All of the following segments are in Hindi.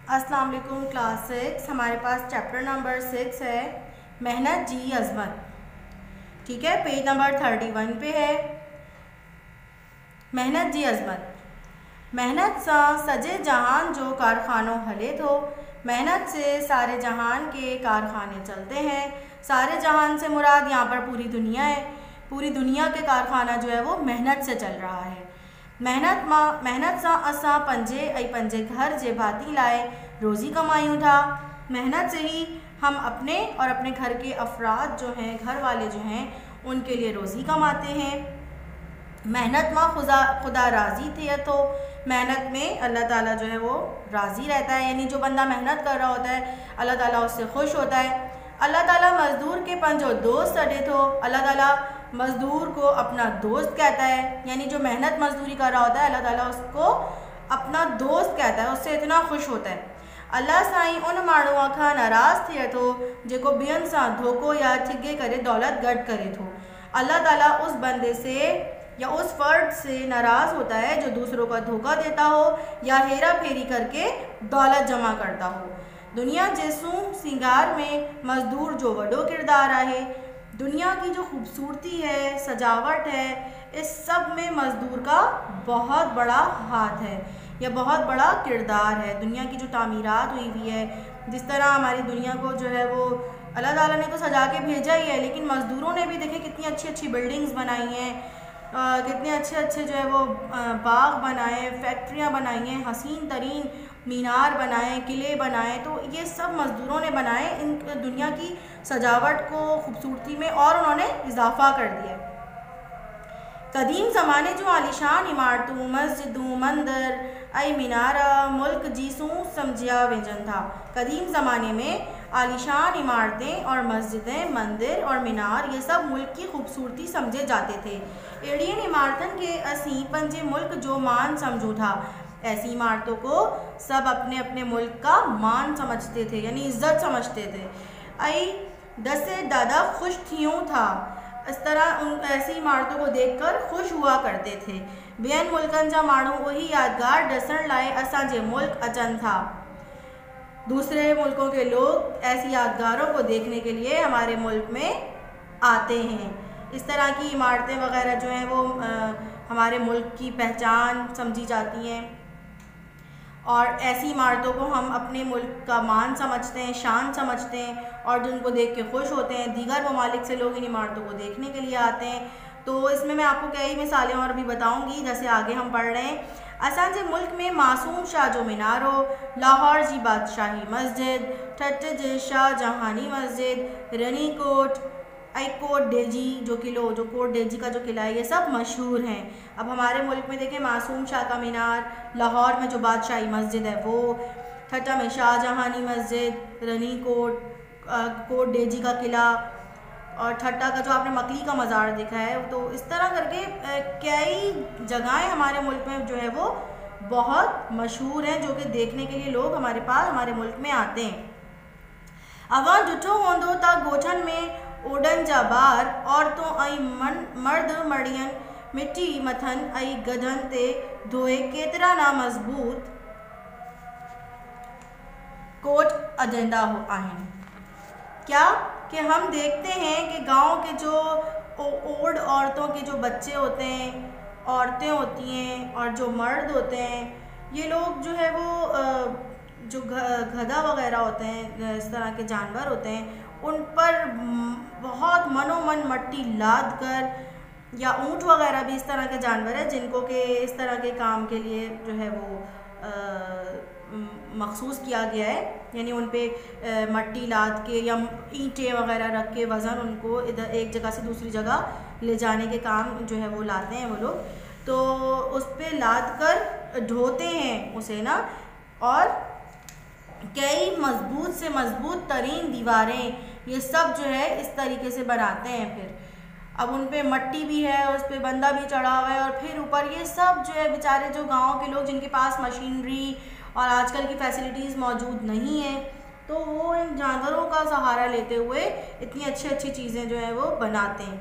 अस्सलाम वालेकुम क्लास 6। हमारे पास चैप्टर नंबर 6 है मेहनत जी अजमत। ठीक है, पेज नंबर 31 पे है। मेहनत जी अजमत। मेहनत सा सजे जहान जो कारखानों हले थो। मेहनत से सारे जहान के कारखाने चलते हैं। सारे जहान से मुराद यहाँ पर पूरी दुनिया है। पूरी दुनिया के कारखाना जो है वो मेहनत से चल रहा है। मेहनत सा असा पंजे घर जे भाती लाए रोज़ी कमायूं था। मेहनत से ही हम अपने और अपने घर के अफराद जो हैं, घर वाले जो हैं, उनके लिए रोज़ी कमाते हैं। मेहनत माँ खुदा राज़ी थे, तो मेहनत में अल्लाह ताला जो है वो राज़ी रहता है। यानी जो बंदा मेहनत कर रहा होता है अल्लाह ताला उससे खुश होता है। अल्लाह ताला मज़दूर के पंजो दोस्त अडे तो अल्लाह ताला मज़दूर को अपना दोस्त कहता है। यानी जो मेहनत मजदूरी कर रहा होता है अल्लाह ताला उसको अपना दोस्त कहता है, उससे इतना खुश होता है। अल्लाह साईं उन माण्हूअ खां नाराज़ थिए थो जेको ॿियनि सां धोखो या ठिगे करे दौलत गॾु करे थो। अल्लाह ताला उस बंदे से या उस फर्द से नाराज़ होता है जो दूसरों का धोखा देता हो या हेरा फेरी करके दौलत जमा करता हो। दुनिया जैसू सिंगार में मज़दूर जो वॾो किरदार है। दुनिया की जो खूबसूरती है, सजावट है, इस सब में मज़दूर का बहुत बड़ा हाथ है या बहुत बड़ा किरदार है। दुनिया की जो तामीरात हुई हुई है, जिस तरह हमारी दुनिया को जो है वो अल्लाह ताला ने तो सजा के भेजा ही है, लेकिन मज़दूरों ने भी देखे कितनी अच्छी अच्छी बिल्डिंग्स बनाई हैं, कितने अच्छे अच्छे जो है वो बाग बनाए, फैक्ट्रियाँ बनाई हैं, हसीन तरीन मीनार बनाए, किले बनाए। तो ये सब मज़दूरों ने बनाए। इन दुनिया की सजावट को, खूबसूरती में और उन्होंने इजाफा कर दिया। कदीम ज़माने जो आलिशान इमारतूं, मस्जिदूं, मंदिर ऐं मीनारा मुल्क जीसूं समझिया वेंजन था। कदीम ज़माने में आलिशान इमारतें और मस्जिदें, मंदिर और मीनार ये सब मुल्क की खूबसूरती समझे जाते थे। एड़ियन इमारतन के असी पंजे मुल्क जो मान समझू था। ऐसी इमारतों को सब अपने अपने मुल्क का मान समझते थे, यानी इज्जत समझते थे। आई दसे दादा खुश थियों था। इस तरह उन ऐसी इमारतों को देखकर खुश हुआ करते थे। ॿियनि मुल्कनि जा माण्हू वही यादगार ॾिसण लाइ असांजे मुल्क अचनि था। दूसरे मुल्कों के लोग ऐसी यादगारों को देखने के लिए हमारे मुल्क में आते हैं। इस तरह की इमारतें वगैरह जो हैं वो हमारे मुल्क की पहचान समझी जाती हैं और ऐसी इमारतों को हम अपने मुल्क का मान समझते हैं, शान समझते हैं और जिनको देख के खुश होते हैं। दीगर ममालिक से लोग इन इमारतों को देखने के लिए आते हैं। तो इसमें मैं आपको कई मिसालें और भी बताऊंगी, जैसे आगे हम पढ़ रहे हैं। असांजे मुल्क में मासूम शाह जो मीनारो, लाहौर जी बादशाही मस्जिद, ठट जे शाह जहानी मस्जिद, रनी कोट, कोट डेजी जो किलो, जो कोट डेजी का जो किला है, ये सब मशहूर हैं। अब हमारे मुल्क में देखें, मासूम शाह का मीनार, लाहौर में जो बादशाही मस्जिद है वो, ठट्टा में शाहजहानी मस्जिद, रनी कोट, कोट डेजी का किला और ठट्टा का जो आपने मकली का मज़ार देखा है। तो इस तरह करके कई जगहें हमारे मुल्क में जो है वो बहुत मशहूर हैं, जो कि देखने के लिए लोग हमारे पास हमारे मुल्क में आते हैं। अवा ॾिठो हूंदो त ॻोठनि में ओडन जा ॿार, औरतों ऐं मर्द मड़ियन मिट्टी मथन ऐं गधन ते धोए केतिरा ना मज़बूत कोट अजंदा आहिनि। क्या कि हम देखते हैं कि गांव के जो ओल्ड औरतों के जो बच्चे होते हैं, औरतें होती हैं और जो मर्द होते हैं, ये लोग जो है वो जो गधा वगैरह होते हैं, इस तरह के जानवर होते हैं, उन पर बहुत मनोमन मट्टी लाद कर, या ऊँट वगैरह भी इस तरह के जानवर हैं जिनको के इस तरह के काम के लिए जो है वो मखसूस किया गया है। यानी उन पे मट्टी लाद के या ईंटें वगैरह रख के वज़न उनको इधर एक जगह से दूसरी जगह ले जाने के काम जो है वो लाते हैं वो लोग। तो उस पे लाद कर ढोते हैं उसे ना, और कई मज़बूत से मज़बूत तरीन दीवारें ये सब जो है इस तरीके से बनाते हैं। फिर अब उन पे मट्टी भी है, उस पे बंदा भी चढ़ा हुआ है और फिर ऊपर ये सब जो है बेचारे जो गांव के लोग जिनके पास मशीनरी और आजकल की फैसिलिटीज़ मौजूद नहीं है, तो वो इन जानवरों का सहारा लेते हुए इतनी अच्छी अच्छी चीज़ें जो है वो बनाते हैं।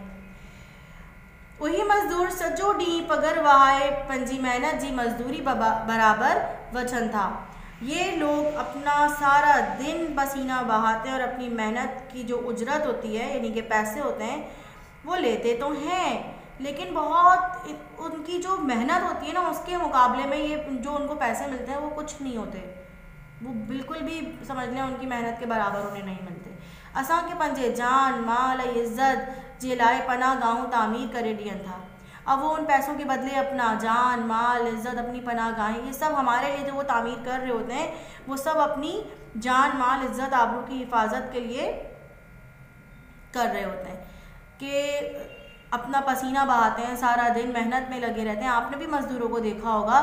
वही मज़दूर सजो डी पगर वहाए पंजी मेहनत जी मज़दूरी बराबर वचन था। ये लोग अपना सारा दिन पसीना बहाते हैं और अपनी मेहनत की जो उजरत होती है यानी कि पैसे होते हैं वो लेते तो हैं, लेकिन बहुत उनकी जो मेहनत होती है ना उसके मुकाबले में ये जो उनको पैसे मिलते हैं वो कुछ नहीं होते, वो बिल्कुल भी समझ लें उनकी मेहनत के बराबर उन्हें नहीं मिलते। असां के पंजे जान माल इज़्ज़त जे लाए पनाह गाहों तामीर करे ॾियनि था। अब वो उन पैसों के बदले अपना जान माल इज़्ज़त अपनी पनाह गाहें ये सब हमारे लिए जो वो तामीर कर रहे होते हैं वो सब अपनी जान माल इज़्ज़त आबरू की हिफाजत के लिए कर रहे होते हैं कि अपना पसीना बहाते हैं, सारा दिन मेहनत में लगे रहते हैं। आपने भी मज़दूरों को देखा होगा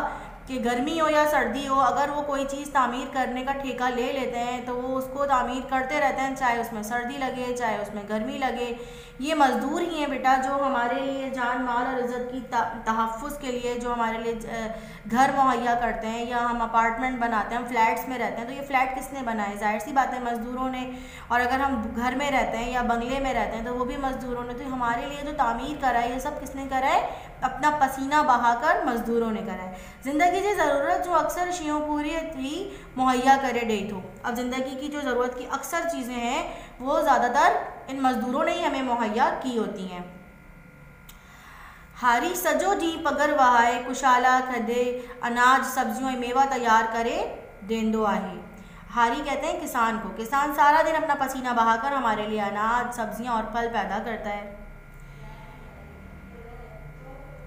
कि गर्मी हो या सर्दी हो, अगर वो कोई चीज़ तामीर करने का ठेका ले लेते हैं तो वो उसको तामीर करते रहते हैं, चाहे उसमें सर्दी लगे चाहे उसमें गर्मी लगे। ये मज़दूर ही हैं बेटा जो हमारे लिए जान माल और इज़्ज़त की तहफ़्फ़ुज़ के लिए जो हमारे लिए घर मुहैया करते हैं, या हम अपार्टमेंट बनाते हैं, हम फ्लैट्स में रहते हैं तो ये फ्लैट किसने बनाए? ज़ाहिर सी बात है मज़दूरों ने। और अगर हम घर में रहते हैं या बंगले में रहते हैं तो वो भी मज़दूरों ने। तो हमारे लिए जो तामीर करा है ये सब किसने करा है? अपना पसीना बहाकर मज़दूरों ने करा है। ज़िंदगी की ज़रूरत जो अक्सर शियों पूरी ही मुहैया करे डे थो। अब ज़िंदगी की जो ज़रूरत की अक्सर चीज़ें हैं वो ज़्यादातर इन मज़दूरों ने ही हमें मुहैया की होती हैं। हारी सजो डी पगर वहाए कुशाला खदे अनाज सब्जियों मेवा तैयार करे देंदो आहे। हारी कहते हैं किसान को। किसान सारा दिन अपना पसीना बहाकर हमारे लिए अनाज सब्जियां और फल पैदा करता है।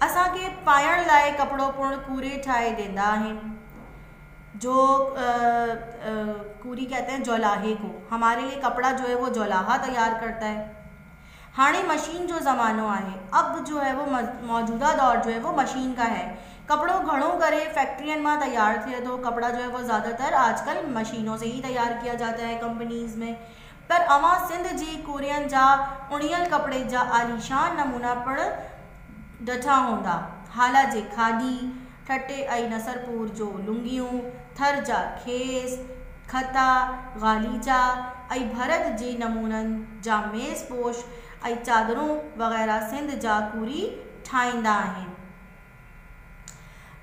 असां के पाइण लाइ कपड़ो पुण कूरे ठाहे देंदा आहिनि। जो कूरी कहते हैं जौलाहे को, हमारे लिए कपड़ा जो है वो जौलाहा तैयार करता है। हाणे मशीन जो ज़मानो आहे, अब जो है वो मौजूदा दौर जो है वो मशीन का है। कपड़ो घणो करे फैक्ट्रियन में तैयार थे तो कपड़ा जो है वो ज़्यादातर आजकल मशीनों से ही तैयार किया जाता है कंपनीज़ में। पर अवां सिंध जी कुरियन जा उणियल कपड़े जा आलीशान नमूना पण ॾिठा हूंदा। हाला जे खादी ठटे ऐं नसरपुर जो लुंगियूं, थर जा खेस खता गालीचा ऐं भरत जे नमूननि जा मेज़ पोश ऐं चादरूं वग़ैरह सिंध जा कूरी ठाहींदा आहिनि।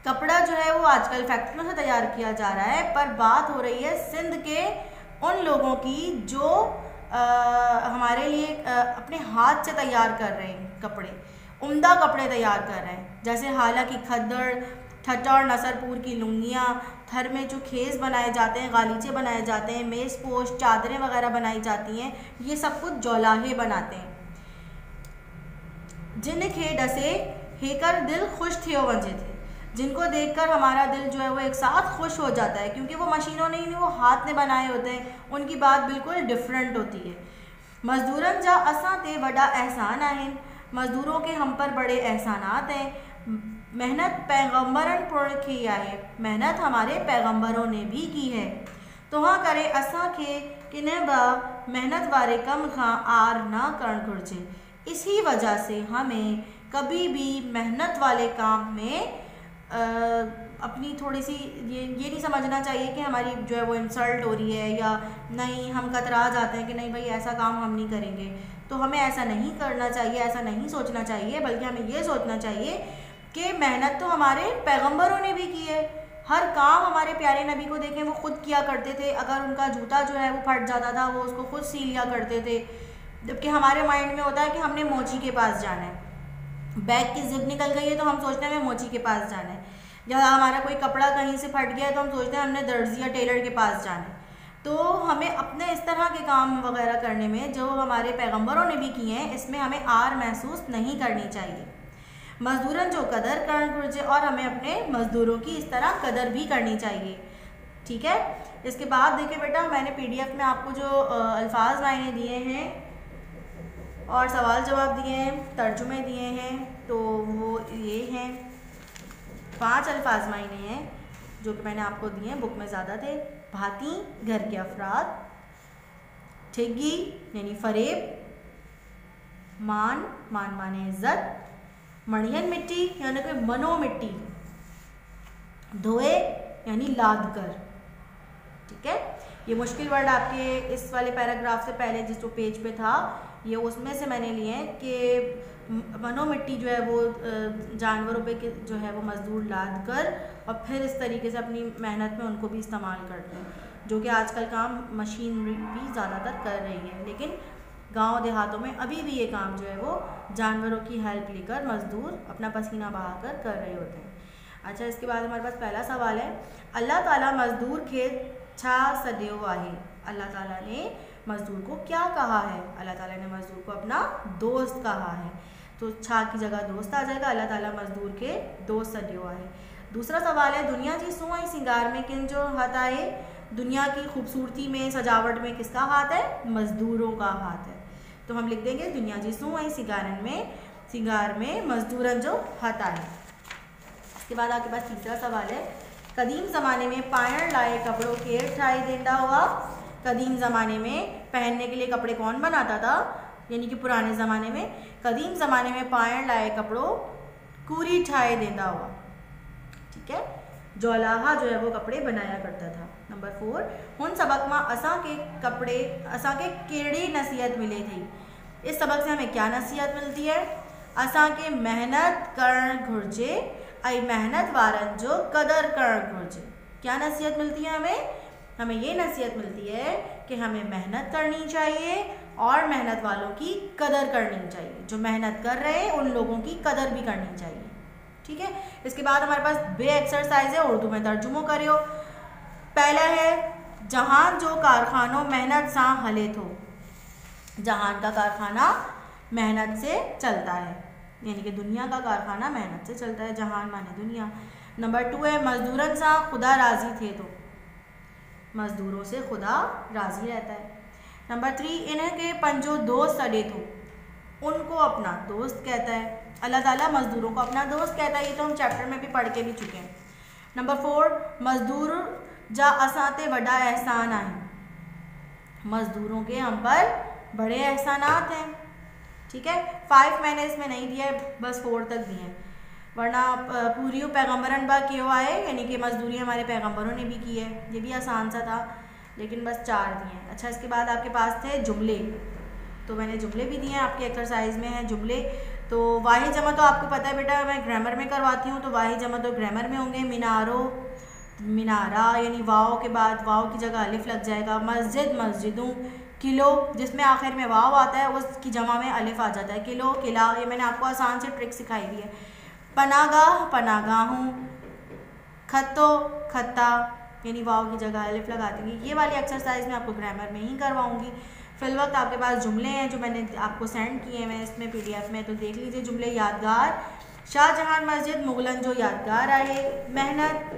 कपड़ा जो है वो आजकल फैक्ट्रियों से तैयार किया जा रहा है, पर बात हो रही है सिंध के उन लोगों की जो हमारे लिए अपने हाथ से तैयार कर रहे हैं कपड़े, उम्दा कपड़े तैयार कर रहे हैं। जैसे हाला की खद्दड़, ठट्टा और नसरपुर की लुंगियाँ, थर में जो खेस बनाए जाते हैं, गालीचे बनाए जाते हैं, मेज़ पोश चादरें वगैरह बनाई जाती हैं, ये सब कुछ जौलाहे बनाते हैं। जिनखे डसे हेकर दिल खुश थियो वंजे थे, जिनको देखकर हमारा दिल जो है वो एक साथ खुश हो जाता है, क्योंकि वो मशीनों ने नहीं वो हाथ ने बनाए होते हैं, उनकी बात बिल्कुल डिफरेंट होती है। मज़दूरन जा असां ते वॾा एहसान आहिनि, मज़दूरों के हम पर बड़े एहसानात हैं। मेहनत पैगंबरन पुण की आहे, मेहनत हमारे पैगंबरों ने भी की है। तो हाँ करे असां के किन्हें बा मेहनत वारे कम खां आर ना करण घुर्जे। इसी वजह से हमें कभी भी मेहनत वाले काम में अपनी थोड़ी सी ये नहीं समझना चाहिए कि हमारी जो है वो इंसल्ट हो रही है, या नहीं हम कतरा जाते हैं कि नहीं भाई ऐसा काम हम नहीं करेंगे। तो हमें ऐसा नहीं करना चाहिए, ऐसा नहीं सोचना चाहिए, बल्कि हमें ये सोचना चाहिए कि मेहनत तो हमारे पैगंबरों ने भी की है। हर काम हमारे प्यारे नबी को देखें वो खुद किया करते थे। अगर उनका जूता जो है वो फट जाता था वो उसको खुद सी लिया करते थे, जबकि हमारे माइंड में होता है कि हमने मोची के पास जाना है। बैग की जिप निकल गई है तो हम सोचते हैं हमें मोची के पास जाना है, या हमारा कोई कपड़ा कहीं से फट गया है तो हम सोचते हैं हमने दर्जी या टेलर के पास जाना है। तो हमें अपने इस तरह के काम वगैरह करने में जो हमारे पैगंबरों ने भी किए हैं इसमें हमें आर महसूस नहीं करनी चाहिए। मज़दूरन जो कदर करण घुर्जे, और हमें अपने मज़दूरों की इस तरह कदर भी करनी चाहिए। ठीक है, इसके बाद देखिए बेटा मैंने PDF में आपको जो अल्फाज मायने दिए हैं और सवाल जवाब दिए हैं, तर्जुमे दिए हैं, तो वो ये हैं 5 अल्फाज मायने हैं जो कि मैंने आपको दिए हैं, बुक में ज़्यादा थे। भाती घर के अफराद, ठिगी यानी फरेब, मान माने इज्जत, मणियन मिट्टी यानी कोई मनो मिट्टी, धोए यानी लाद कर। ठीक है, ये मुश्किल वर्ड आपके इस वाले पैराग्राफ से पहले जिस जो पेज पे था ये उसमें से मैंने लिए हैं कि मनो मिट्टी जो है वो जानवरों पे जो है वो मज़दूर लाद कर और फिर इस तरीके से अपनी मेहनत में उनको भी इस्तेमाल करते हैं, जो कि आजकल काम मशीन भी ज़्यादातर कर रही है। लेकिन गांव देहातों में अभी भी ये काम जो है वो जानवरों की हेल्प लेकर मज़दूर अपना पसीना बहाकर कर रहे होते हैं। अच्छा, इसके बाद हमारे पास पहला सवाल है, अल्लाह ताला मज़दूर खेत छा सदियो आहे। अल्लाह ताला ने मज़दूर को क्या कहा है? अल्लाह ताला ने मज़दूर को अपना दोस्त कहा है, तो छा की जगह दोस्त आ जाएगा। अल्लाह ताला मज़दूर के दोस्त सदियो आहे। दूसरा सवाल है, दुनिया जी सूं ऐं सिंगार में किन जो हाथ आहे? दुनिया की खूबसूरती में, सजावट में किसका हाथ है? मज़दूरों का हाथ है। तो हम लिख देंगे दुनिया जी सूं ऐं सिंगार में मज़दूरन जो हाथ आहे। इसके बाद आपके पास तीसरा सवाल है, कदीम ज़माने में पाइण लाए कपड़ों केर ठाहे देंदा हुआ। कदीम ज़माने में पहनने के लिए कपड़े कौन बनाता था? यानी कि पुराने ज़माने में, कदीम ज़माने में पाइण लाए कपड़ों कूरी ठाहे देंदा हुआ। ठीक है, जोलाहा जो है वो कपड़े बनाया करता था। नंबर 4, हुन सबक में असां के कहिड़ी नसीहत मिले थी? इस सबक से हमें क्या नसीहत मिलती है? असां के मेहनत करण घुर्जे ऐं मेहनत वारन जो कदर करण घुर्जे। क्या नसीहत मिलती है हमें? हमें ये नसीहत मिलती है कि हमें मेहनत करनी चाहिए और मेहनत वालों की कदर करनी चाहिए। जो मेहनत कर रहे हैं उन लोगों की कदर भी करनी चाहिए। ठीक है, इसके बाद हमारे पास बे एक्सरसाइज है, उर्दू में तर्जुमो करियो। पहला है, जहान जो कारखानो मेहनत सा हले थो। जहान का कारखाना मेहनत से चलता है, यानी कि दुनिया का कारखाना मेहनत से चलता है। जहान माने दुनिया। नंबर 2 है, मजदूरन सा खुदा राजी थे तो। मजदूरों से खुदा राजी रहता है। नंबर 3, इन्हें के पंजो दोस्त सडे थो। उनको अपना दोस्त कहता है। अल्लाह ताला मजदूरों को अपना दोस्त कहता है, ये तो हम चैप्टर में भी पढ़ के भी चुके हैं। नंबर 4, मजदूर जा असाते वडा एहसान आहे। मजदूरों के हम पर बड़े एहसानात हैं। ठीक है, 5 मैंने इसमें नहीं दिया है, बस 4 तक दिए हैं, वरना पूरी पैगम्बरन बा क्यों आए, यानी कि मजदूरी हमारे पैगम्बरों ने भी की है। ये भी आसान सा था, लेकिन बस 4 दिए हैं। अच्छा, इसके बाद आपके पास थे जुमले, तो मैंने जुमले भी दिए हैं, आपके एक्सरसाइज में हैं जुमले। तो वाहिद जमा तो आपको पता है बेटा, मैं ग्रामर में करवाती हूँ, तो वाहिद जमा तो ग्रामर में होंगे। मिनारो, मिनारा, यानी वाव के बाद वाव की जगह अलिफ लग जाएगा। मस्जिद, मस्जिदों। किलो, जिसमें आखिर में वाव आता है उसकी जमा में अलिफ आ जाता है। किलो, किला, ये मैंने आपको आसान से ट्रिक सिखाई हुई है। पनागाह, पनागाहों। खत्तो, खत्ता, यानी वाव की जगह अलिफ लगा देंगे। ये वाली एक्सरसाइज मैं आपको ग्रामर में ही करवाऊंगी। फिलवक्त आपके पास जुमले हैं जो मैंने आपको सेंड किए हैं मैं इसमें PDF में, तो देख लीजिए जुमले। यादगार, शाहजहान मस्जिद मुगलन जो यादगार आए। मेहनत,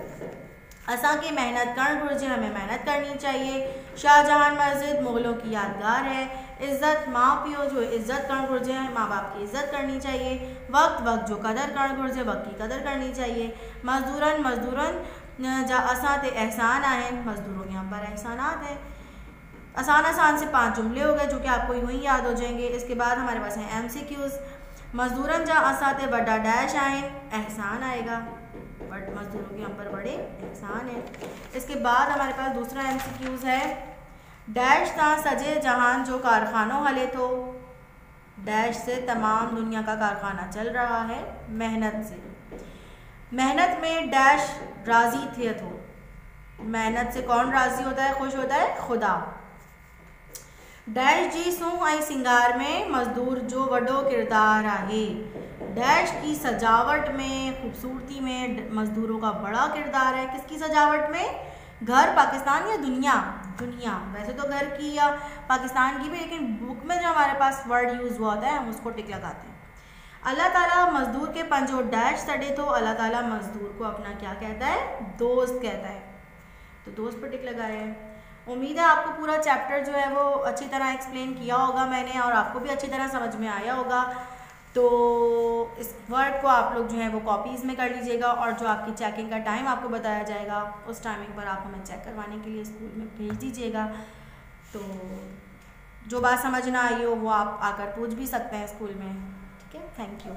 असां की मेहनत करण घुर्जे, हमें मेहनत करनी चाहिए। शाहजहान मस्जिद मुगलों की यादगार है। इज़्ज़त, माँ पियो जो इज़्ज़त करण घुर्जे, माँ बाप की इज़्ज़त करनी चाहिए। वक्त, वक्त जो कदर करण घुर्जे, वक्त की कदर करनी चाहिए। मजदूरन, मजदूरन जा असां ते एहसान आहिनि, मजदूरों के हम पर एहसानात हैं। आसान से 5 जुमले हो गए जो कि आपको यूं ही याद हो जाएंगे। इसके बाद हमारे पास है MCQs। मजदूरन जा असां ते वड्डा डैश आहिनि, एहसान आएगा, बट मजदूरों के हम पर बड़े एहसान है। इसके बाद हमारे पास दूसरा MCQs है, डैश ता सजे जहान जो कारखानों हले तो। डैश से तमाम दुनिया का कारखाना चल रहा है, मेहनत से। मेहनत में डैश राजी थे तो। मेहनत से कौन राजी होता है, खुश होता है? खुदा। डैश जी सूं ऐं सिंगार में मजदूर जो वडो किरदार आहे। डैश की सजावट में, खूबसूरती में मजदूरों का बड़ा किरदार है। किसकी सजावट में? घर, पाकिस्तान या दुनिया? दुनिया। वैसे तो घर की या पाकिस्तान की भी, लेकिन बुक में जो हमारे पास वर्ड यूज़ हुआ होता है हम उसको टिक लगाते हैं। अल्लाह ताला मजदूर के पंजो डैश सडे तो। अल्लाह ताला मजदूर को अपना क्या कहता है? दोस्त कहता है, तो दोस्त पर टिक लगाए हैं। उम्मीद है आपको पूरा चैप्टर जो है वो अच्छी तरह एक्सप्लेन किया होगा मैंने, और आपको भी अच्छी तरह समझ में आया होगा। तो इस वर्ड को आप लोग जो है वो कॉपीज़ में कर लीजिएगा, और जो आपकी चेकिंग का टाइम आपको बताया जाएगा उस टाइमिंग पर आप हमें चेक करवाने के लिए स्कूल में भेज दीजिएगा। तो जो बात समझ ना आई हो वो आप आकर पूछ भी सकते हैं स्कूल में। ठीक है, थैंक यू।